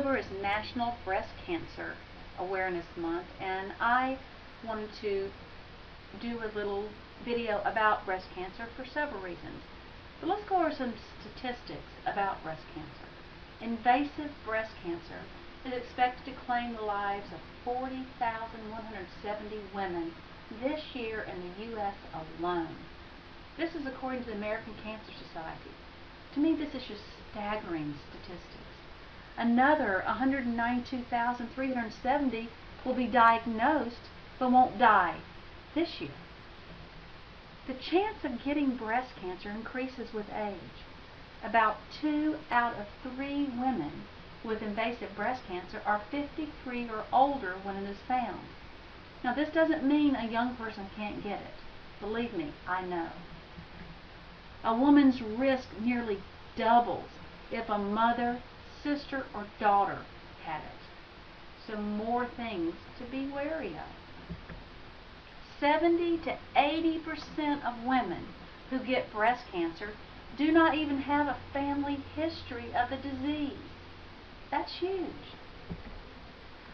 October is National Breast Cancer Awareness Month, and I wanted to do a little video about breast cancer for several reasons. But let's go over some statistics about breast cancer. Invasive breast cancer is expected to claim the lives of 40,170 women this year in the U.S. alone. This is according to the American Cancer Society. To me, this is just staggering statistics. Another 192,370 will be diagnosed but won't die this year. The chance of getting breast cancer increases with age. About 2 out of 3 women with invasive breast cancer are 53 or older when it is found. Now, this doesn't mean a young person can't get it. Believe me, I know. A woman's risk nearly doubles if a mother, sister, or daughter had it. So more things to be wary of. 70 to 80% of women who get breast cancer do not even have a family history of the disease. That's huge.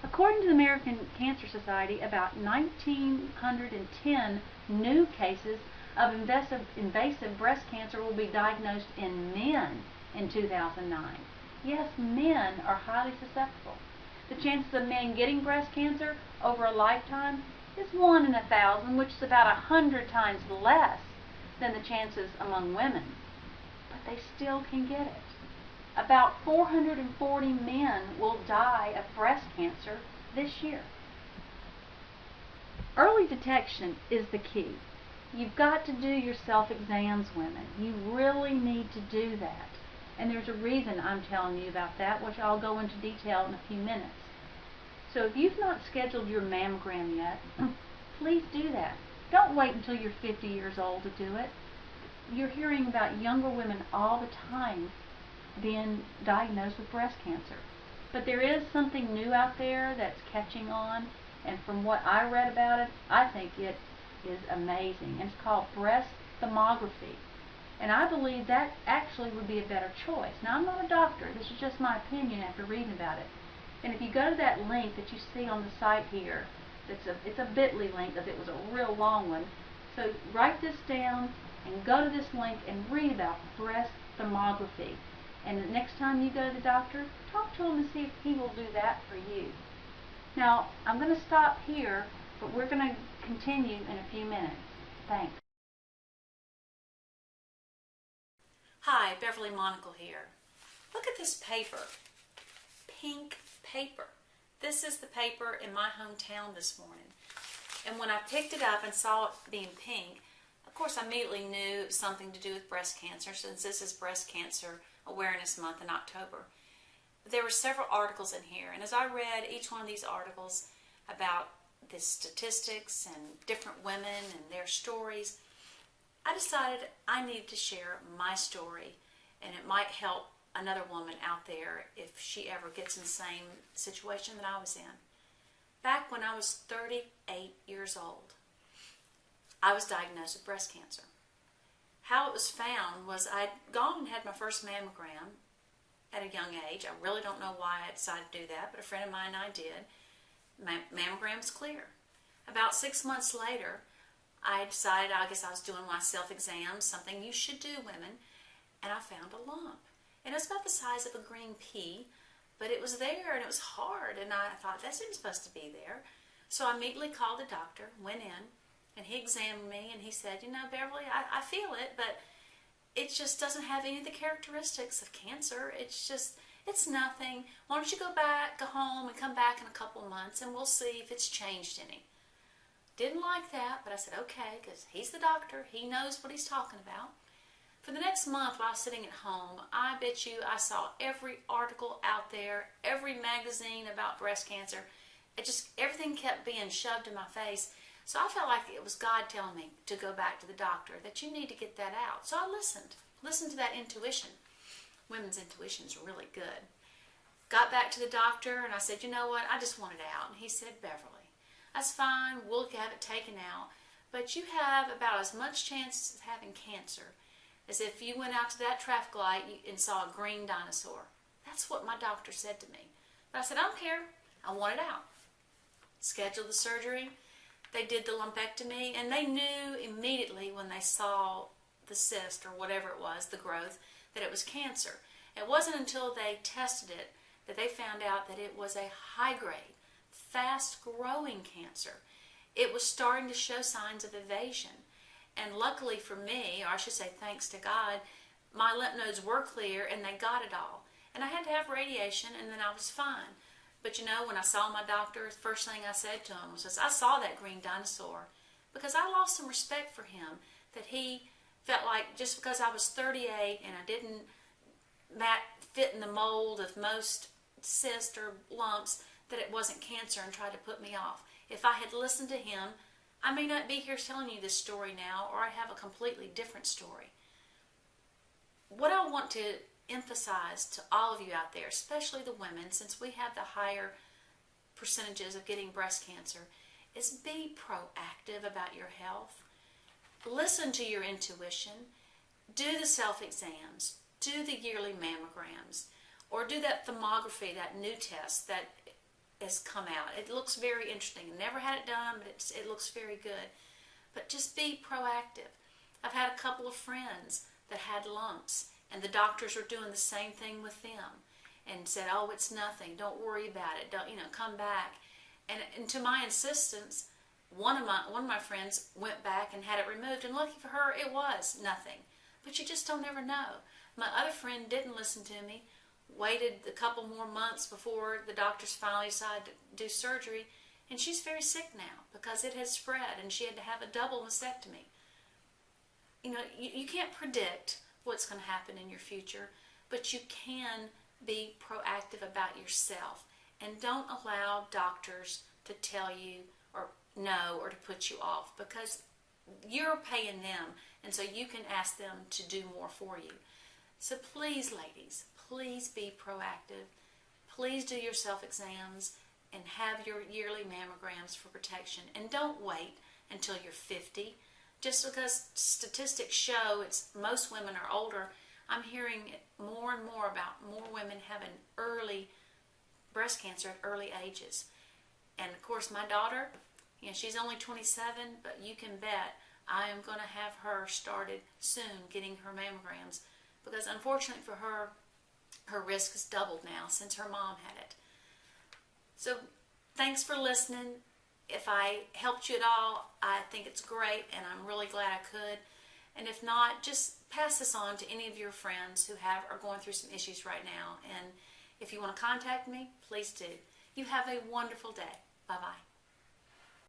According to the American Cancer Society, about 1,910 new cases of invasive breast cancer will be diagnosed in men in 2009. Yes, men are highly susceptible. The chances of men getting breast cancer over a lifetime is 1 in 1,000, which is about 100 times less than the chances among women. But they still can get it. About 440 men will die of breast cancer this year. Early detection is the key. You've got to do your self-exams, women. You really need to do that. And there's a reason I'm telling you about that, which I'll go into detail in a few minutes. So if you've not scheduled your mammogram yet, please do that. Don't wait until you're 50 years old to do it. You're hearing about younger women all the time being diagnosed with breast cancer. But there is something new out there that's catching on, and from what I read about it, I think it is amazing. And it's called breast thermography. And I believe that actually would be a better choice. Now, I'm not a doctor. This is just my opinion after reading about it. And if you go to that link that you see on the site here, it's a bit.ly link because it was a real long one. So write this down and go to this link and read about breast thermography. And the next time you go to the doctor, talk to him and see if he will do that for you. Now, I'm going to stop here, but we're going to continue in a few minutes. Thanks. Hi, Beverly Monacle here. Look at this paper. Pink paper. This is the paper in my hometown this morning. And when I picked it up and saw it being pink, of course I immediately knew it was something to do with breast cancer, since this is Breast Cancer Awareness Month in October. There were several articles in here, and as I read each one of these articles about the statistics and different women and their stories, I decided I needed to share my story, and it might help another woman out there if she ever gets in the same situation that I was in. Back when I was 38 years old, I was diagnosed with breast cancer. How it was found was I'd gone and had my first mammogram at a young age. I really don't know why I decided to do that, but a friend of mine and I did. Mammogram's clear. About 6 months later, I decided, I guess I was doing my self-exam, something you should do, women, and I found a lump. And it was about the size of a green pea, but it was there and it was hard, and I thought, that isn't supposed to be there. So I immediately called the doctor, went in, and he examined me, and he said, you know, Beverly, I feel it, but it just doesn't have any of the characteristics of cancer. It's nothing. Why don't you go home and come back in a couple of months, and we'll see if it's changed any. Didn't like that, but I said, okay, because he's the doctor. He knows what he's talking about. For the next month while I was sitting at home, I bet you I saw every article out there, every magazine about breast cancer. Everything kept being shoved in my face. So I felt like it was God telling me to go back to the doctor, that you need to get that out. So I listened to that intuition. Women's intuition is really good. Got back to the doctor and I said, you know what, I just want it out. And he said, Beverly, that's fine, we'll have it taken out, but you have about as much chance of having cancer as if you went out to that traffic light and saw a green dinosaur. That's what my doctor said to me. But I said, I don't care. I want it out. Scheduled the surgery. They did the lumpectomy, and they knew immediately when they saw the cyst or whatever it was, the growth, that it was cancer. It wasn't until they tested it that they found out that it was a high-grade, fast-growing cancer. It was starting to show signs of evasion. And luckily for me, or I should say thanks to God, my lymph nodes were clear and they got it all. And I had to have radiation, and then I was fine. But you know, when I saw my doctor, the first thing I said to him was, I saw that green dinosaur, because I lost some respect for him, that he felt like just because I was 38 and I didn't fit in the mold of most cysts or lumps, that it wasn't cancer, and tried to put me off. If I had listened to him, I may not be here telling you this story now, or I have a completely different story. What I want to emphasize to all of you out there, especially the women, since we have the higher percentages of getting breast cancer, is be proactive about your health. Listen to your intuition. Do the self-exams. Do the yearly mammograms. Or do that thermography, that new test that has come out. It looks very interesting. Never had it done, but it looks very good. But just be proactive. I've had a couple of friends that had lumps, and the doctors were doing the same thing with them, and said, "Oh, it's nothing. Don't worry about it. Don't, come back." And to my insistence, one of my friends went back and had it removed, and lucky for her, it was nothing. But you just don't ever know. My other friend didn't listen to me. Waited a couple more months before the doctors finally decided to do surgery, and she's very sick now because it has spread, and she had to have a double mastectomy. You can't predict what's going to happen in your future, but you can be proactive about yourself, and don't allow doctors to tell you or no or to put you off, because you're paying them, and so you can ask them to do more for you. So please, ladies, please be proactive. Please do your self-exams and have your yearly mammograms for protection. And don't wait until you're 50. Just because statistics show most women are older, I'm hearing more and more about more women having early breast cancer at early ages. And of course, my daughter, she's only 27, but you can bet I am going to have her started soon getting her mammograms, because unfortunately for her, her risk has doubled now since her mom had it. So thanks for listening. If I helped you at all, I think it's great, and I'm really glad I could. And if not, just pass this on to any of your friends who are going through some issues right now. And if you want to contact me, please do. You have a wonderful day. Bye-bye.